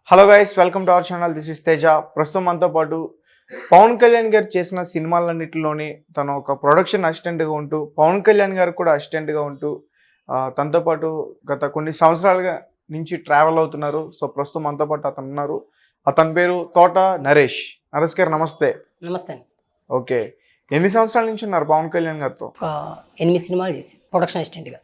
Hello guys, welcome to our channel. This is Teja. ప్రస్తుతం మనతో పాటు పవన్ కళ్యాణ్ గారు చేసిన సినిమాలన్నింటిలోని తను ఒక ప్రొడక్షన్ అసిస్టెంట్గా ఉంటూ, పవన్ కళ్యాణ్ గారు కూడా అసిస్టెంట్గా ఉంటూ తనతో పాటు గత కొన్ని సంవత్సరాలుగా నుంచి ట్రావెల్ అవుతున్నారు. సో ప్రస్తుతం మనతో పాటు అతను ఉన్నారు. అతని పేరు తోట నరేష్. నరేష్ గారు నమస్తే. నమస్తే. ఓకే, ఎన్ని సంవత్సరాల నుంచి ఉన్నారు పవన్ కళ్యాణ్ గారితో? 8 సినిమాలు చేసి ప్రొడక్షన్ అసిస్టెంట్గా.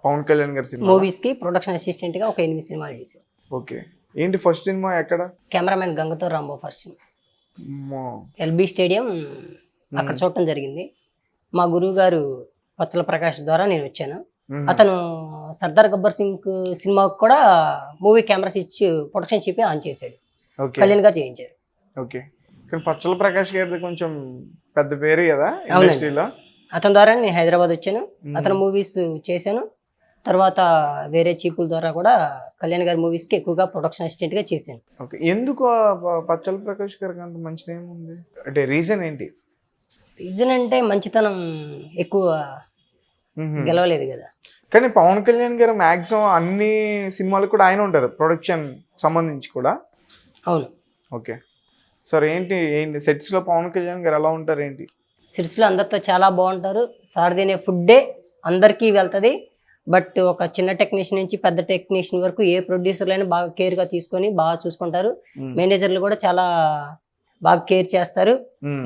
పవన్ కళ్యాణ్ గారి సినిమా మూవీస్కి ప్రొడక్షన్ అసిస్టెంట్గా ఒక 8 సినిమాలు చేసి. ఓకే, ఏంటి ఫస్ట్ సినిమా ఎక్కడ? కెమెరామెన్ గంగతో రాంబో ఫస్ట్ సినిమా ఎల్బీ స్టేడియం అక్కడ చూడటం జరిగింది. మా గురువు గారు పచ్చల ప్రకాష్ ద్వారా నేను వచ్చాను. అతను సర్దార్ గబ్బర్ సింగ్ సినిమాకు కూడా మూవీ కెమెరా స్విచ్ ప్రొడక్షన్ చెప్పి ఆన్ చేశాడు. కళ్యాణ్ గారు చేయించారు. ఓకే, కానీ పచ్చల ప్రకాష్ గారిది కొంచెం పెద్ద పేరు కదా ఇండస్ట్రీలో. అతని ద్వారా నేను హైదరాబాద్ వచ్చాను. అతను మూవీస్ చేశాను. తర్వాత వేరే చీపుల ద్వారా కూడా కళ్యాణ్ గారి మూవీస్కి ఎక్కువగా ప్రొడక్షన్ అసిస్టెంట్గా చేశాను. ఓకే, ఎందుకు పచ్చల ప్రకాష్ గారికి అంత మంచి నేమ్ ఉంది అంటే రీజన్ ఏంటి? రీజన్ అంటే మంచితనం ఎక్కువ గెలవలేదు కదా. కానీ పవన్ కళ్యాణ్ గారు మ్యాక్సిమం అన్ని సినిమాలకు కూడా ఆయన ఉంటారు ప్రొడక్షన్ సంబంధించి కూడా. అవును. ఓకే సార్, ఏంటి సెట్స్లో పవన్ కళ్యాణ్ గారు ఎలా ఉంటారు ఏంటి? సెట్స్లో అందరితో చాలా బాగుంటారు. సార్ తినే ఫుడ్డే అందరికీ వెళ్తుంది. బట్ ఒక చిన్న టెక్నీషియన్ నుంచి పెద్ద టెక్నీషియన్ వరకు ఏ ప్రొడ్యూసర్లైనా బాగా కేర్గా తీసుకొని బాగా చూసుకుంటారు. మేనేజర్లు కూడా చాలా బాగా కేర్ చేస్తారు.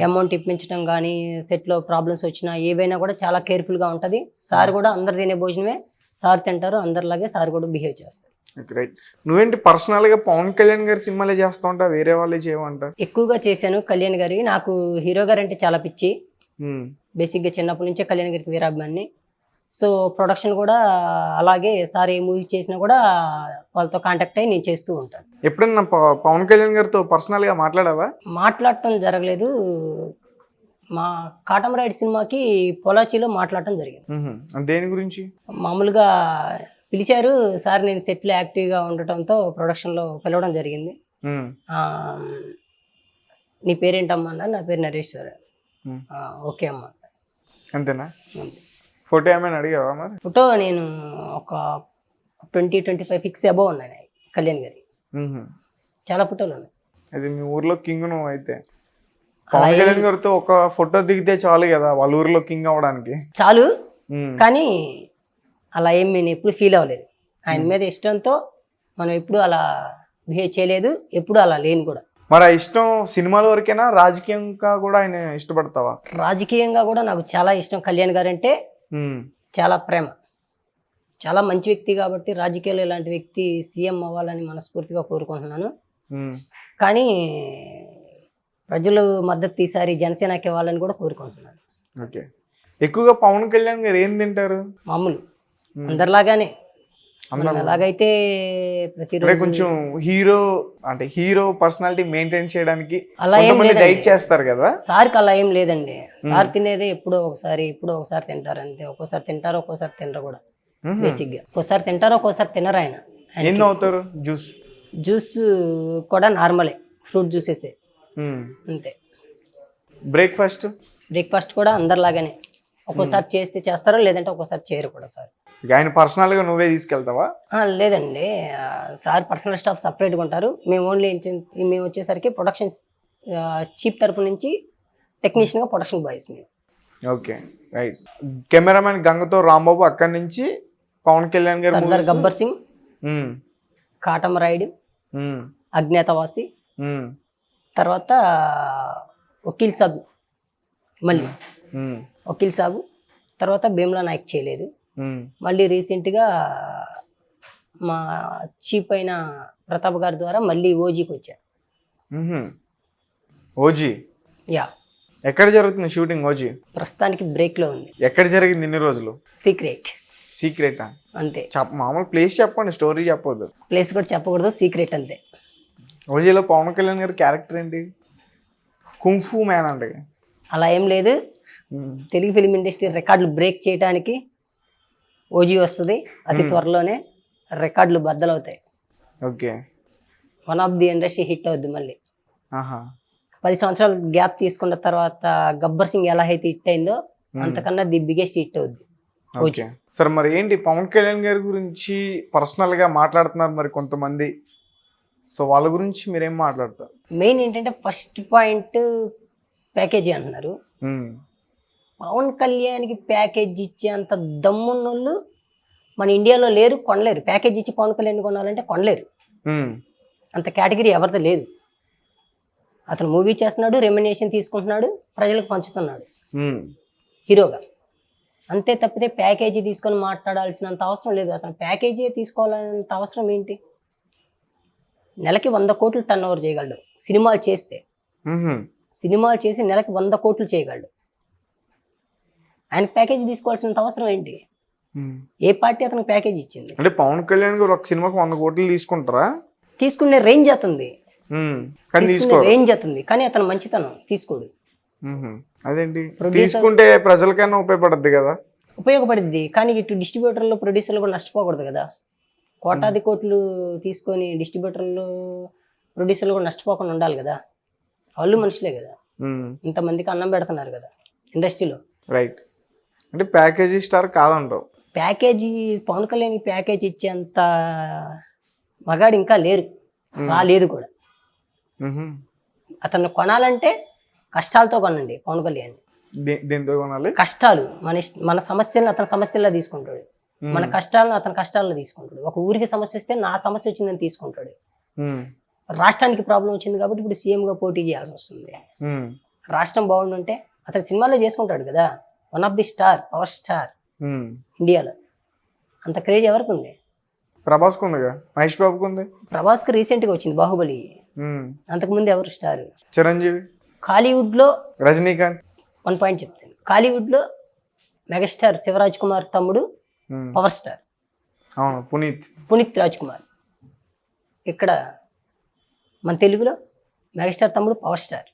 అమౌంట్ ఇప్పించడం కానీ, సెట్లో ప్రాబ్లమ్స్ వచ్చినా ఏవైనా కూడా చాలా కేర్ఫుల్గా ఉంటుంది. సార్ కూడా అందరు తినే భోజనమే సార్ తింటారు. అందరిలాగే సార్ కూడా బిహేవ్ చేస్తారు. రైట్. నువ్వేంటి పర్సనల్గా పవన్ కళ్యాణ్ గారి సినిమాలే చేస్తూ ఉంటా, వేరే వాళ్ళే చేయమంటా? ఎక్కువగా చేశాను కళ్యాణ్ గారి. నాకు హీరో గారు అంటే చాలా పిచ్చి. బేసిక్గా చిన్నప్పటి నుంచే కళ్యాణ్ గారికి వీరాభిమాని. సో ప్రొడక్షన్ కూడా అలాగే సార్ ఏ మూవీ చేసినా కూడా వాళ్ళతో కాంటాక్ట్ అయ్యి నేను చేస్తూ ఉంటాను. ఎప్పుడన్నా పవన్ కళ్యాణ్ గారితో పర్సనల్గా మాట్లాడావా? మాట్లాడటం జరగలేదు. మా కాటమరాయుడు సినిమాకి పొలాచిలో మాట్లాడటం జరిగింది. దేని గురించి? మామూలుగా పిలిచారు సార్. నేను సెట్లో యాక్టివ్గా ఉండటంతో ప్రొడక్షన్లో పిలవడం జరిగింది. నీ పేరేంటమ్మా అన్నారు. నా పేరు నరేష్ సార్. ఓకే అమ్మా. అంతేనా? ఫోటో ఏమైనా అడిగావా మరి? ఫోటో నేను ఒక 20-25 పిక్స్ అబౌవ్ ఉన్నాయి కళ్యాణ్ గారి. చాలా ఫోటోలు ఉన్నాయి. అది మీ ఊర్లో కింగ్ నువ్వు అయితే. పవన్ కళ్యాణ్ గారితో ఒక ఫోటో దిగితే చాలు కదా వాళ్ళ ఊర్లో కింగ్ అవ్వడానికి. చాలు, కానీ అలా ఏం నేను ఎప్పుడు ఫీల్ అవ్వలేదు. ఆయన మీద ఇష్టంతో మనం ఎప్పుడు అలా బిహేవ్ చేయలేదు, ఎప్పుడు అలా లేను కూడా. మరి ఆ ఇష్టం సినిమాల వరకేనా, రాజకీయంగా కూడా ఆయన ఇష్టపడతావా? రాజకీయంగా కూడా నాకు చాలా ఇష్టం. కళ్యాణ్ గారు అంటే చాలా ప్రేమ. చాలా మంచి వ్యక్తి కాబట్టి రాజకీయాల్లో ఇలాంటి వ్యక్తి సీఎం అవ్వాలని మనస్ఫూర్తిగా కోరుకుంటున్నాను. కానీ ప్రజలు మద్దతు ఈసారి జనసేనకి ఇవ్వాలని కూడా కోరుకుంటున్నాను. ఓకే, ఎక్కువగా పవన్ కళ్యాణ్ గారు ఏం తింటారు? మామూలు అందరిలాగానే. ఎలాగైతే ప్రతిరోజు కొంచెం హీరో అంటే హీరో పర్సనాలిటీ మెయింటైన్ చేయడానికి అలా ఏం డైట్ చేస్తారు కదా. సార్కి అలా ఏం లేదండి. సార్ తినేది ఎప్పుడో ఒకసారి తింటారు అంతే. ఒక్కోసారి తింటారు, ఒక్కోసారి తినరు కూడా. బేసిక్ గా ఒక్కోసారి తింటారు, ఒక్కోసారి తినరు. ఆయన ఎన్ని అవుతారు? జ్యూస్ కూడా నార్మలే, ఫ్రూట్ జ్యూసెసే అంతే. బ్రేక్ఫాస్ట్ కూడా అందరిలాగానే. ఒక్కోసారి చేస్తే చేస్తారు, లేదంటే ఒక్కోసారి చేయరు కూడా సార్. ఆయన పర్సనల్ గా నువ్వే తీసుకెళ్తావా? లేదండి, సార్ పర్సనల్ స్టాఫ్ సపరేట్గా ఉంటారు. మేము ఓన్లీ మేము వచ్చేసరికి ప్రొడక్షన్ చీఫ్ తరపు నుంచి టెక్నీషియన్గా ప్రొడక్షన్ బాయ్స్ మేము. Okay, right. కెమెరామెన్ గంగతో రాంబాబు, అక్కడి నుంచి పవన్ కళ్యాణ్ గారు, సర్దార్ గబ్బర్ సింగ్, కాటమరాయుడు, అజ్ఞాతవాసి, తర్వాత వకీల్ సాబ్, మళ్ళీ వకీల్ సాబు, తర్వాత భీమ్లా నాయక్ చేయలేదు. మళ్ళీ రీసెంట్గా మా చీఫ్ అయిన ప్రతాప్ గారి ద్వారా మళ్ళీ ఓజీకి వచ్చాను. OG yeah. ఎక్కడ జరుగుతుంది షూటింగ్? ఓజీ ప్రస్తుతానికి బ్రేక్లో ఉంది. ఎక్కడ జరిగింది ఇన్ని రోజులు? సీక్రెటా అంతే. మామూలు ప్లేస్ చెప్పండి, స్టోరీ చెప్పొద్దు. ప్లేస్ కూడా చెప్పకూడదు, సీక్రెట్ అంతే. ఓజీలో పవన్ కళ్యాణ్ గారి క్యారెక్టర్ ఏంటి? కుంఫు మ్యాన్ అంటే అలా ఏం లేదు. తెలుగు ఫిలిం ఇండస్ట్రీ రికార్డులు బ్రేక్ చేయడానికి ఓజీ వస్తుంది. అతి త్వరలోనే రికార్డులు బద్దలవుతాయి. Okay, one of the industry hit అవుద్ది మళ్ళీ. 10 సంవత్సరాలు గ్యాప్ తీసుకున్న తర్వాత గబ్బర్ సింగ్ ఎలా అయితే హిట్ అయిందో అంతకన్నా ది బిగ్గెస్ట్ హిట్ అవుద్ది. ఓకే సార్, మరి ఏంటి పవన్ కళ్యాణ్ గారి గురించి పర్సనల్గా మాట్లాడుతున్నారు మరి కొంతమంది. సో వాళ్ళ గురించి మీరేం మాట్లాడతారు? మెయిన్ ఏంటంటే ఫస్ట్ పాయింట్ ప్యాకేజీ అంటున్నారు. పవన్ కళ్యాణ్కి ప్యాకేజ్ ఇచ్చేంత దమ్మున్నోళ్ళు మన ఇండియాలో లేరు, కొనలేరు. ప్యాకేజ్ ఇచ్చి పవన్ కళ్యాణ్ కొనాలంటే కొనలేరు. అంత కేటగిరీ ఎవరిది లేదు. అతను మూవీ చేస్తున్నాడు, రెమ్యునేషన్ తీసుకుంటున్నాడు, ప్రజలకు పంచుతున్నాడు హీరోగా. అంతే తప్పితే ప్యాకేజీ తీసుకొని మాట్లాడాల్సినంత అవసరం లేదు. అతను ప్యాకేజీ తీసుకోవాలన్నంత అవసరం ఏంటి? నెలకి 100 కోట్లు టర్న్ ఓవర్ చేయగలడు సినిమాలు చేస్తే. సినిమాలు చేసి నెలకి 100 కోట్లు చేయగలడు. ఆయన ప్యాకేజీ తీసుకోవాల్సినంత అవసరం ఏంటి? ఏ పార్టీ అతనికి ప్యాకేజ్ ఇచ్చింది? అంటే పవన్ కళ్యాణ్ గారు ఒక సినిమాకి 100 కోట్లు తీసుకుంటారా? తీసుకునే రేంజ్ అతుంది, రేంజ్ అతుంది. కానీ అతను మంచితనం తీసుకోడు. అదేంటి? తీసుకుంటే ప్రజలకైనా ఉపయోగపడద్ది కదా? ఉపయోగపడుద్ది, కానీ ఇటు డిస్ట్రిబ్యూటర్లు ప్రొడ్యూసర్లు కూడా నష్టపోకూడదు కదా. కోటాది కోట్లు తీసుకొని డిస్ట్రిబ్యూటర్లు ప్రొడ్యూసర్లు కూడా నష్టపోకుండా ఉండాలి కదా. వాళ్ళు మనుషులే కదా, ఇంతమందికి అన్నం పెడుతున్నారు కదా ఇండస్ట్రీలో. రైట్. అంటే ప్యాకేజీ స్టార్ కాదంటావు? ప్యాకేజీ పవన్ కళ్యాణ్ ప్యాకేజ్ ఇచ్చేంత మగాడు ఇంకా లేరు, రాలేదు కూడా. అతను కొనాలంటే కష్టాలతో కొనండి పవన్ కళ్యాణ్. దేంతో కొనాలి? కష్టాలు. మన సమస్యలను అతని సమస్యల్లో తీసుకుంటాడు, మన కష్టాలను అతని కష్టాల్లో తీసుకుంటాడు. ఒక ఊరికి సమస్య వస్తే నా సమస్య వచ్చిందని తీసుకుంటాడు. రాష్ట్రానికి ప్రాబ్లం వచ్చింది కాబట్టి ఇప్పుడు సీఎంగా పోటీ చేయాల్సి వస్తుంది. రాష్ట్రం బాగుండుంటే అతను సినిమాలో చేసుకుంటాడు కదా. One of the star, power star ఇండియాలో. అంత క్రేజ్ ఎవరికి ఉంది? ప్రభాస్ ఉందిగా, మహేష్ బాబుకు ఉంది. ప్రభాస్కి రీసెంట్గా వచ్చింది బాహుబలి. అంతకుముందు ఎవరు స్టార్? చిరంజీవి. కాలీవుడ్ లో రజనీకాంత్. 1 పాయింట్ చెప్తాను. కాలీవుడ్ లో మెగాస్టార్ శివరాజ్ కుమార్ తమ్ముడు పవర్ స్టార్. అవును, పునీత్ రాజ్ కుమార్. ఇక్కడ మన తెలుగులో మెగాస్టార్ తమ్ముడు పవర్ స్టార్.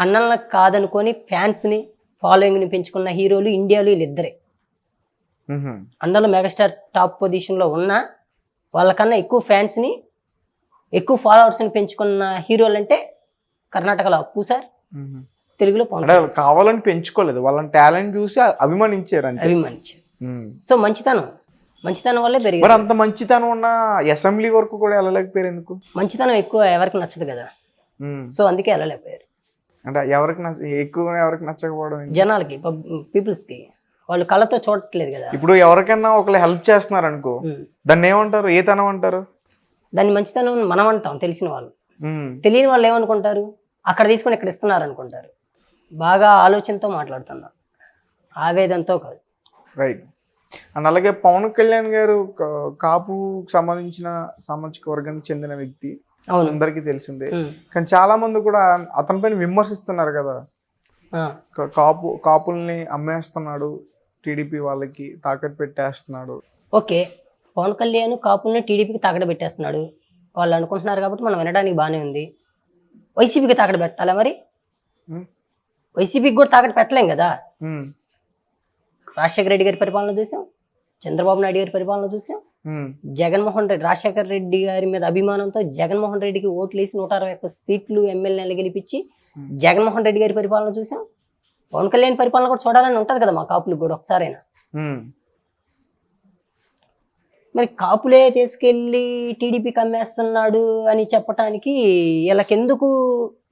అన్నలకు కాదనుకొని ఫ్యాన్స్ ని ఫాలోయింగ్ ని పెంచుకున్న హీరోలు ఇండియాలో వీళ్ళిద్దరే. అన్నలో మెగాస్టార్ టాప్ పొజిషన్ లో ఉన్నా వాళ్ళకన్నా ఎక్కువ ఫ్యాన్స్ ని, ఎక్కువ ఫాలోవర్స్ ని పెంచుకున్న హీరోలు అంటే కర్ణాటకలో అప్పు సార్, తెలుగులో పవన్. కావాలని పెంచుకోలేదు, వాళ్ళని టాలెంట్ చూసి అభిమానించారు. సో మంచితనం వల్లే పెరిగింది. మరి అంత మంచితనం ఉన్న అసెంబ్లీ వరకు కూడా వెళ్ళలేకపోయారు ఎందుకు? మంచితనం ఎక్కువ ఎవరికి నచ్చదు కదా, సో అందుకే వెళ్ళలేకపోయారు. అంటే ఎవరికి నచ్చకపోవడం? జనాలకి, పీపుల్స్ కి. వాళ్ళు కళ్ళతో చూడట్లేదు కదా. ఇప్పుడు ఎవరికైనా ఒకళ్ళు హెల్ప్ చేస్తున్నారు అనుకో, దాన్ని ఏమంటారు? ఏ తనం అంటారు? దాన్ని మంచితనం మనం అంటాం. తెలిసిన వాళ్ళు. తెలియని వాళ్ళు ఏమనుకుంటారు? అక్కడ తీసుకొని ఇక్కడ ఇస్తున్నారు అనుకుంటారు. బాగా ఆలోచనతో మాట్లాడుతున్నారు, ఆవేదంతో కాదు. రైట్. అండ్ అలాగే పవన్ కళ్యాణ్ గారు కాపు సంబంధించిన సామాజిక వర్గానికి చెందిన వ్యక్తి, అందరికీ తెలిసిందే. కానీ చాలా మంది కూడా అతని పైన విమర్శిస్తున్నారు కదా. కాపుల్ని అమ్మేస్తున్నాడు, టీడీపీ వాళ్ళకి తాకట్టు పెట్టేస్తున్నాడు. ఓకే, పవన్ కళ్యాణ్ కాపుల్ని టీడీపీకి తాకట్టు పెట్టేస్తున్నాడు వాళ్ళు అనుకుంటున్నారు కాబట్టి మనం వినడానికి బాగానే ఉంది. వైసీపీకి తాకట్టు పెట్టాలా? మరి వైసీపీకి కూడా తాకట్టు పెట్టలేం కదా. రాజశేఖర రెడ్డి గారి పరిపాలన చూసాం, చంద్రబాబు నాయుడు గారి పరిపాలన చూసాం, జగన్మోహన్ రెడ్డి, రాజశేఖర రెడ్డి గారి మీద అభిమానంతో జగన్మోహన్ రెడ్డికి ఓట్లు వేసి 161 సీట్లు ఎమ్మెల్యేలు గెలిపించి జగన్మోహన్ రెడ్డి గారి పరిపాలన చూసాం. పవన్ కళ్యాణ్ పరిపాలన కూడా చూడాలని ఉంటది కదా మా కాపులకు కూడా ఒకసారైనా. మరి కాపులే తీసుకెళ్లి టీడీపీకి అమ్మేస్తున్నాడు అని చెప్పటానికి వీళ్ళకెందుకు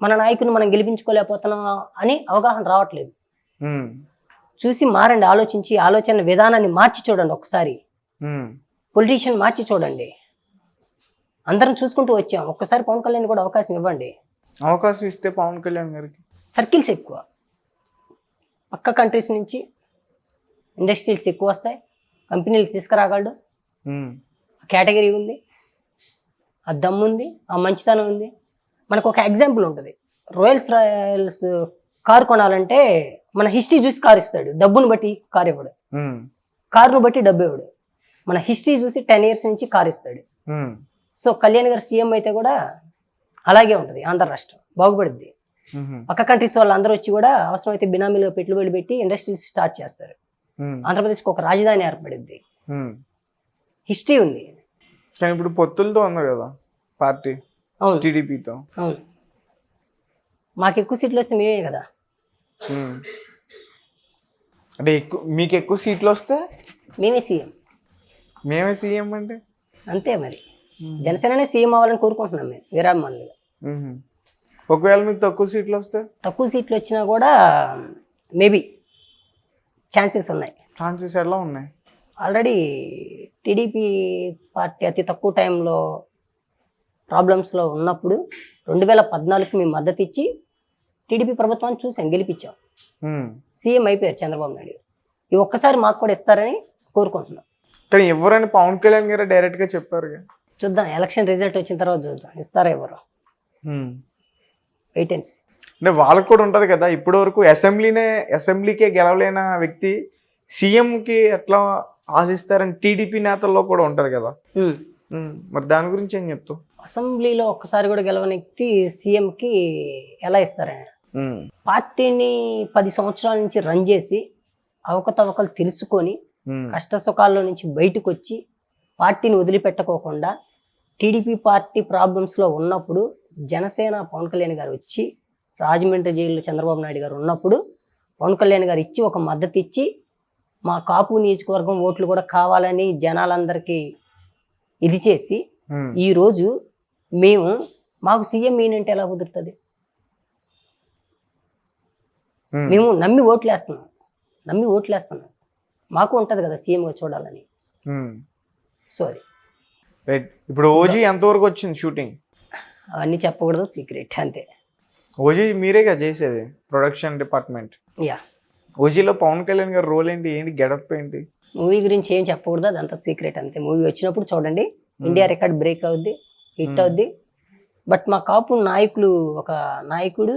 మన నాయకుని మనం గెలిపించుకోలేకపోతున్నాం అని అవగాహన రావట్లేదు. చూసి మారండి, ఆలోచించి ఆలోచన విధానాన్ని మార్చి చూడండి ఒకసారి. పొలిటీషియన్ మార్చి చూడండి. అందరం చూసుకుంటూ వచ్చాం, ఒక్కసారి పవన్ కళ్యాణ్ కూడా అవకాశం ఇవ్వండి. అవకాశం ఇస్తే పవన్ కళ్యాణ్ గారికి సర్కిల్స్ ఎక్కువ, పక్క కంట్రీస్ నుంచి ఇండస్ట్రీస్ ఎక్కువ వస్తాయి, కంపెనీలు తీసుకురాగలడు, కేటగిరీ ఉంది, ఆ దమ్ము ఉంది, ఆ మంచితనం ఉంది. మనకు ఒక ఎగ్జాంపుల్ ఉంటుంది. రాయల్స్ కార్ కొనాలంటే మన హిస్టరీ చూసి కార్ ఇస్తాడు, డబ్బును బట్టి కార్ ఇవ్వడు, కారును బట్టి డబ్బు ఇవ్వడు. మన హిస్టరీ చూసి 10 years నుంచి కార్ ఇస్తాడు. సో కళ్యాణ్ గారు సీఎం అయితే కూడా అలాగే ఉంటుంది. ఆంధ్ర రాష్ట్రం బాగుపడుద్ది. పక్క కంట్రీస్ వాళ్ళు అందరూ వచ్చి కూడా అవసరమైతే బినామీలో పెట్టుబడి పెట్టి ఇండస్ట్రీస్ స్టార్ట్ చేస్తారు. ఆంధ్రప్రదేశ్కి ఒక రాజధాని ఏర్పడుద్ది, హిస్టరీ ఉంది. కానీ ఇప్పుడు పొత్తులతో ఉంది కదా పార్టీ. అవును, టీడీపీతో. అవును, మాకు ఎక్కువ సీట్లు వస్తే మేమే కదా. అంటే మీకు ఎక్కువ సీట్లు వస్తే మేమే సీఎం. మేమే సీఎం అంటే అంతే మరి. జనసేననే సీఎం అవ్వాలని కోరుకుంటున్నాం మేము వీరాభిమానులుగా. ఒకవేళ మీకు తక్కువ సీట్లు వస్తే? తక్కువ సీట్లు వచ్చినా కూడా మేబీ ఛాన్సెస్ ఉన్నాయి. ఛాన్సెస్ ఎలా ఉన్నాయి? ఆల్రెడీ టీడీపీ పార్టీ అతి తక్కువ టైంలో ప్రాబ్లమ్స్లో ఉన్నప్పుడు 2014కి మేము మద్దతు ఇచ్చి టీడీపీ ప్రభుత్వాన్ని చూసాం, గెలిపించాం, సీఎం అయిపోయారు చంద్రబాబు నాయుడు. ఈ ఒక్కసారి మాకు కూడా ఇస్తారని కోరుకుంటున్నాం. కానీ ఎవరని పవన్ కళ్యాణ్ గారు డైరెక్ట్గా చెప్పారు. చూద్దాం, ఎలక్షన్ రిజల్ట్ వచ్చిన తర్వాత చూద్దాం ఇస్తారా ఎవరు. Wait and see. అంటే వాళ్ళకు కూడా ఉంటుంది కదా, ఇప్పటి వరకు అసెంబ్లీకే గెలవలేని వ్యక్తి సీఎంకి ఎట్లా ఆశిస్తారని టీడీపీ నేతల్లో కూడా ఉంటుంది కదా. మరి దాని గురించి ఏం చెప్తావు? అసెంబ్లీలో ఒక్కసారి కూడా గెలవని వ్యక్తి సీఎంకి ఎలా ఇస్తారని? పార్టీని 10 సంవత్సరాల నుంచి రన్ చేసి అవకతవకలు తెలుసుకొని కష్ట సుఖాల్లో నుంచి బయటకు వచ్చి పార్టీని వదిలిపెట్టుకోకుండా టీడీపీ పార్టీ ప్రాబ్లమ్స్లో ఉన్నప్పుడు జనసేన పవన్ కళ్యాణ్ గారు వచ్చి రాజమండ్రి జైల్లో చంద్రబాబు నాయుడు గారు ఉన్నప్పుడు పవన్ కళ్యాణ్ గారు ఇచ్చి ఒక మద్దతు ఇచ్చి మా కాపు నియోజకవర్గం ఓట్లు కూడా కావాలని జనాలందరికీ ఇది చేసి ఈరోజు మాకు సీఎం ఈయనంటే ఎలా కుదురుతుంది? మేము నమ్మి ఓట్లేస్తున్నాం, మాకు ఉంటుంది కదా సీఎంగా చూడాలని. సో అది రైట్. ఇప్పుడు ఓజీ ఎంతవరకు వచ్చింది షూటింగ్? అవన్నీ చెప్పకూడదు, సీక్రెట్ అంతే. ఓజీ మీరేగా చేసేది, ప్రొడక్షన్ డిపార్ట్మెంట్. యా. ఓజీలో పవన్ కళ్యాణ్ గారు రోల్ ఏంటి, గెటప్ ఏంటి? మూవీ గురించి ఏం చెప్పకూడదు, అదంతా సీక్రెట్ అంతే. మూవీ వచ్చినప్పుడు చూడండి, ఇండియా రికార్డ్ బ్రేక్ అవుద్ది, హిట్ అవుద్ది. బట్ మా కాపు నాయకులు, ఒక నాయకుడు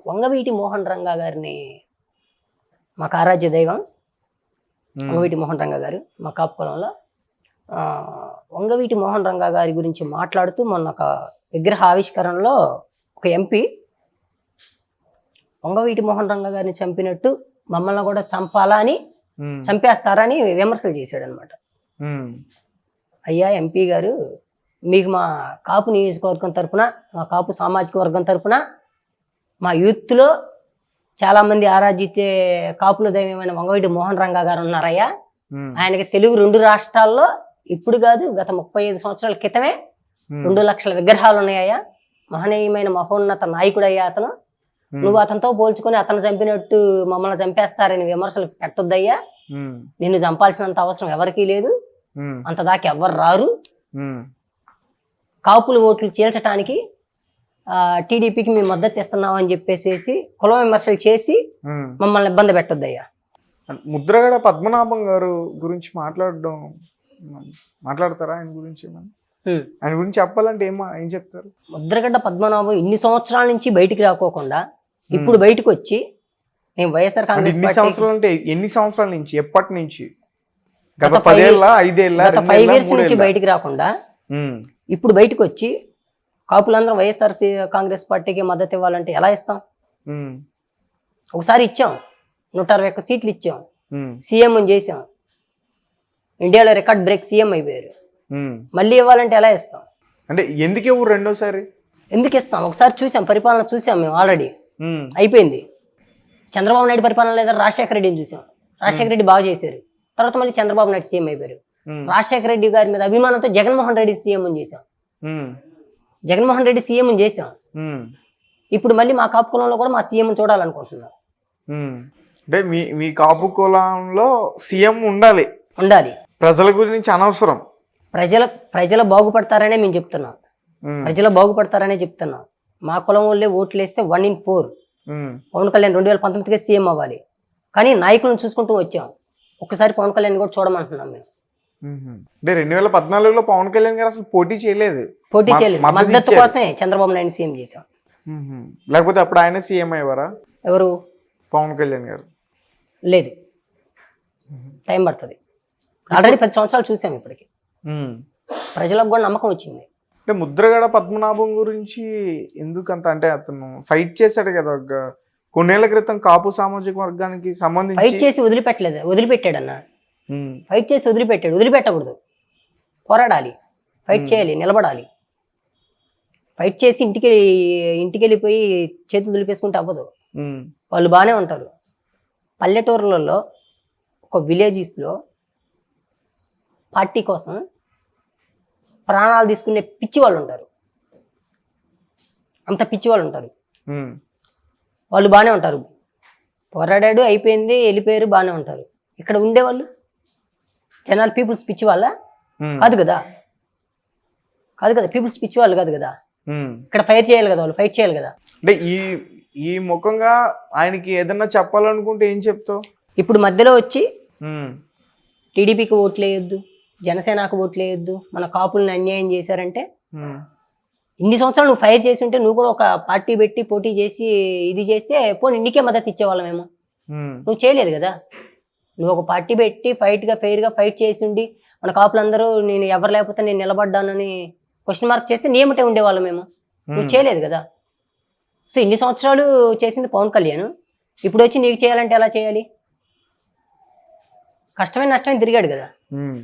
వంగవీటి మోహన్ రంగా గారిని, మాకు ఆరాధ్య దైవం వంగవీటి మోహన్ రంగా గారు, మా కాపు పొలంలో వంగవీటి మోహన్ రంగా గారి గురించి మాట్లాడుతూ మొన్న ఒక విగ్రహ ఆవిష్కరణలో ఒక ఎంపీ వంగవీటి మోహన్ రంగా గారిని చంపినట్టు మమ్మల్ని కూడా చంపాలా అని, చంపేస్తారని విమర్శలు చేశాడు అనమాట. అయ్యా ఎంపీ గారు, మీకు మా కాపు నియోజకవర్గం తరపున, మా కాపు సామాజిక వర్గం తరపున, మా యూత్లో చాలామంది ఆరాధించే కాపుల దైవమైన వంగవీటి మోహన్ రంగా గారు ఉన్నారయ్యా. ఆయనకి తెలుగు 2 రాష్ట్రాల్లో ఇప్పుడు కాదు, గత 35 సంవత్సరాల క్రితమే 2 లక్షల విగ్రహాలు ఉన్నాయ్యా. మహనీయమైన మహోన్నత నాయకుడయ్యా అతను. నువ్వు అతనితో పోల్చుకొని అతను చంపినట్టు మమ్మల్ని చంపేస్తారని విమర్శలు పెట్టొద్దయ్యా. నిన్ను చంపాల్సినంత అవసరం ఎవరికీ లేదు, అంత దాకా ఎవ్వరు రారు. కాపుల ఓట్లు చీల్చడానికి టీడీపీకి మేము మద్దతు ఇస్తున్నాం అని చెప్పేసి కుల విమర్శలు చేసి మమ్మల్ని ఇబ్బంది పెట్టొద్దయ్యా. ముద్రగడ పద్మనాభం గారు గురించి మాట్లాడతారా? ఆయన గురించి చెప్పాలంటే ఏం చెప్తారు? ముద్రగడ్డ పద్మనాభం ఇన్ని సంవత్సరాల నుంచి బయటికి రాకోకుండా ఇప్పుడు బయటకు వచ్చి, నేను వైఎస్ఆర్ కాంగ్రెస్ ఎన్ని సంవత్సరాల నుంచి, ఎప్పటి నుంచి? గత 5 years నుంచి బయటికి రాకుండా ఇప్పుడు బయటకు వచ్చి కాపులందరం వైఎస్ఆర్ కాంగ్రెస్ పార్టీకి మద్దతు ఇవ్వాలంటే ఎలా ఇస్తాం? ఒకసారి ఇచ్చాం, 161 సీట్లు ఇచ్చాం, సీఎం చేసాం, ఇండియాలో రికార్డ్ బ్రేక్ సీఎం అయిపోయారు. మళ్ళీ ఇవ్వాలంటే ఎలా ఇస్తాం? అంటే ఎందుకు ఇవ్వరు రెండోసారి? ఎందుకు ఇస్తాం? ఒకసారి చూసాం, పరిపాలన చూసాం మేము, ఆల్రెడీ అయిపోయింది. చంద్రబాబు నాయుడు పరిపాలన లేదా, రాజశేఖర రెడ్డిని చూసాం, రాజశేఖర రెడ్డి బాగా చేశారు, తర్వాత మళ్ళీ చంద్రబాబు నాయుడు సీఎం అయిపోయారు. రాజశేఖర రెడ్డి గారి మీద అభిమానంతో జగన్మోహన్ రెడ్డి సీఎం చేసాం, జగన్మోహన్ రెడ్డి సీఎం చేసాం. ఇప్పుడు మళ్ళీ మా కాపు కులంలో కూడా మా సీఎం చూడాలనుకుంటున్నాం. అంటే మీ కాపు కులంలో సీఎం ఉండాలి. ప్రజల గురించి అనవసరం, ప్రజలు బాగుపడతారనే మేము చెప్తున్నాం, ప్రజలు బాగుపడతారనే చెప్తున్నాం. మా కులం వాళ్ళే ఓట్లు వేస్తే 1 in 4 పవన్ కళ్యాణ్ 2019కే సీఎం అవ్వాలి. కానీ నాయకులను చూసుకుంటూ వచ్చాం, ఒక్కసారి పవన్ కళ్యాణ్ కూడా చూడమంటున్నాం మేము. అంటే 2014లో పవన్ కళ్యాణ్ గారు అసలు పోటీ చేయలేదు, మద్దతు కోసమే చంద్రబాబు నాయుడు సీఎం చేశాం. లేకపోతే అప్పుడు ఆయన సీఎం అయ్యారా? ఎవరు? పవన్ కళ్యాణ్ గారు. లేదు, టైం పడుతుంది. ఆల్రెడీ 10 సంవత్సరాలు చూసాం, ఇప్పటికి ప్రజలకు కూడా నమ్మకం వచ్చింది. అంటే ముద్రగడ పద్మనాభం గురించి ఎందుకంత, అంటే అతను ఫైట్ చేశాడు కదా కొన్నేళ్ల క్రితం కాపు సామాజిక వర్గానికి సంబంధించి. ఫైట్ చేసి వదిలిపెట్టాడన్న, ఫైట్ చేసి వదిలిపెట్టకూడదు, పోరాడాలి, ఫైట్ చేయాలి, నిలబడాలి. ఫైట్ చేసి ఇంటికి వెళ్ళిపోయి చేతులు దులిపేసుకుంటే అవ్వదు. వాళ్ళు బాగానే ఉంటారు. పల్లెటూర్లలో, ఒక విలేజెస్లో పార్టీ కోసం ప్రాణాలు తీసుకునే పిచ్చి వాళ్ళు ఉంటారు, అంత పిచ్చి వాళ్ళు ఉంటారు. ఉమ్, వాళ్ళు బాగానే ఉంటారు, పోరాడాడు అయిపోయింది వెళ్ళిపోయారు బాగానే ఉంటారు. ఇక్కడ ఉండేవాళ్ళు జనాలు పీపుల్స్ పిచ్చి వాళ్ళ ఉమ్, కాదు కదా, కాదు కదా, పీపుల్స్ పిచ్చి వాళ్ళు కాదు కదా. ఉమ్. ఇక్కడ ఫైర్ చేయాలి కదా, వాళ్ళు ఫైట్ చేయాలి కదా. అంటే ఈ ముఖంగా ఆయనకి ఏదన్నా చెప్పాలనుకుంటే ఏం చెప్తావు? ఇప్పుడు మధ్యలో వచ్చి ఉమ్, టీడీపీకి ఓట్లు వేయొద్దు, జనసేనకు ఓట్లు వేయొద్దు, మన కాపుల్ని అన్యాయం చేశారంటే, ఉమ్, ఇన్ని సంవత్సరాలు నువ్వు ఫైర్ చేసి ఉంటే నువ్వు కూడా ఒక పార్టీ పెట్టి పోటీ చేసి ఇది చేస్తే పోనీ నీకే మద్దతు ఇచ్చేవాళ్ళమేమో. ఉమ్, నువ్వు చేయలేదు కదా, నువ్వు ఒక పార్టీ పెట్టి ఫెయిర్గా ఫైట్ చేసి ఉండి మన కాపులందరూ నేను ఎవరు లేకపోతే నేను నిలబడ్డానని క్వశ్చన్ మార్క్ చేస్తే నీ ఏమిటే ఉండేవాళ్ళమేమో. నువ్వు చేయలేదు కదా. సో ఇన్ని సంవత్సరాలు చేసింది పవన్ కళ్యాణ్, ఇప్పుడు వచ్చి నీకు చేయాలంటే ఎలా చేయాలి? కష్టమైన నష్టమైన తిరిగాడు కదా. ఉమ్.